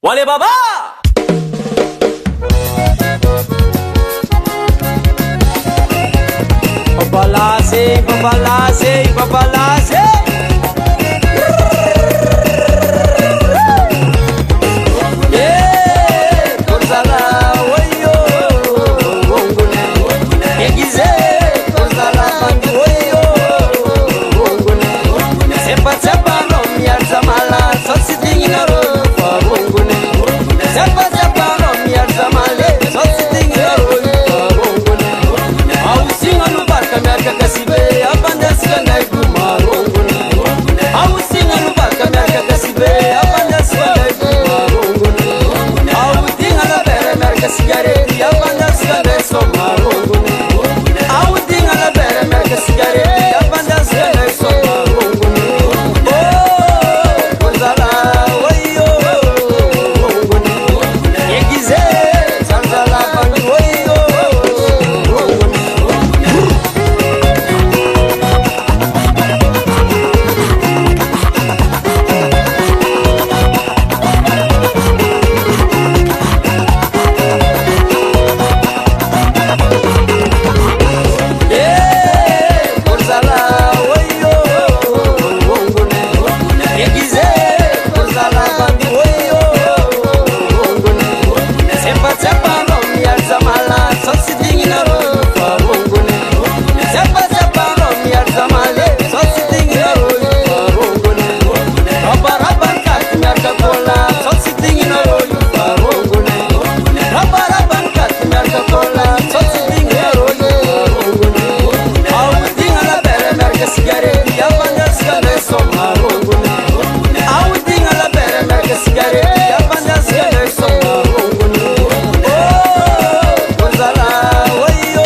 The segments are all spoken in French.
Wale baba Babalase, babalase, babalase Yeah, Gonzala, oyo Ongune, Egize Gonzala, oyo Ongune Sepa sepa no miyarza mala Sositi naro Ongune Sepa sepa no miyarza male Sositi naro Ongune Ausinga nubarka merka kasibe Abandas kanai kumar Ongune Ausinga nubarka merka kasibe Abandas kanai kumar Ongune Autinga la bere merka sigareti Abandas kanai somar Ongune Autinga la bere merka sigareti Abandas kanai somar Ongune Oh, Gonzala, oyo Ongune Egize, Zanzala, bandu oyo Ongune Yeah, Gonzala, oyo Ongune Egize, Gonzala, bandu oyo Ongune Sepa sepa no miyarza mala Sositi naro Ongune Sepa sepa no miyarza male Sositi naro Ongune Rabaraban kat miyarka kola Sositi naro Ongune Rabaraban kat miyarka kola Sositi naro Ongune Autinga la bere merka sigareti Abandas kanai somar Ongune Autinga la bere merka sigareti Abandas kanai somar Ongune Oh, Gonzala, oyo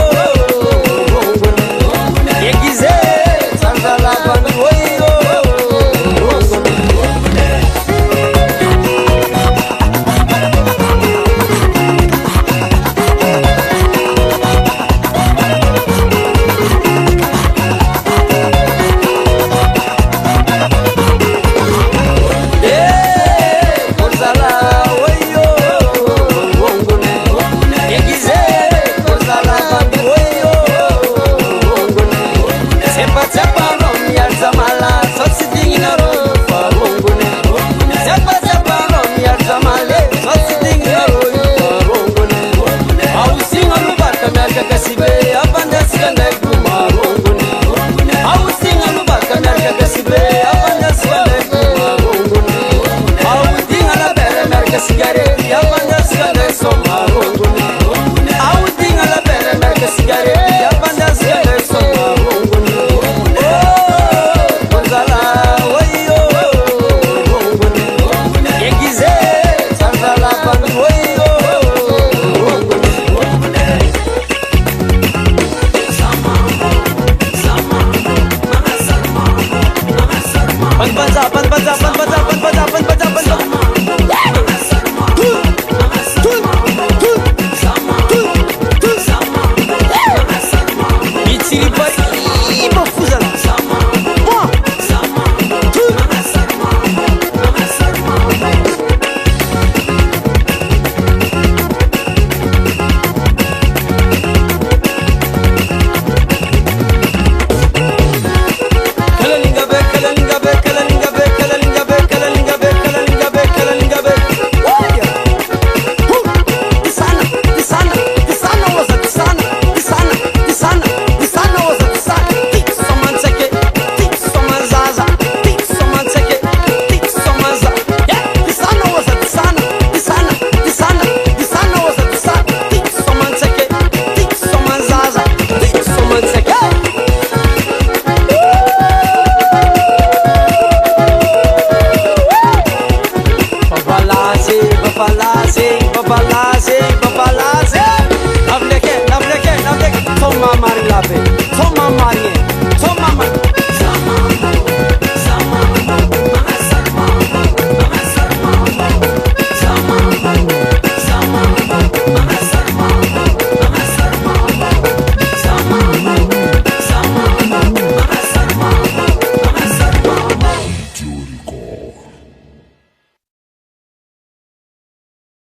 Ongune Egize, Zanzala, bandu oyo Ongune Yeah, Gonzala, oyo Ongune Egize, Gonzala, bandu oyo Ongune Sepa sepa no miyarza mala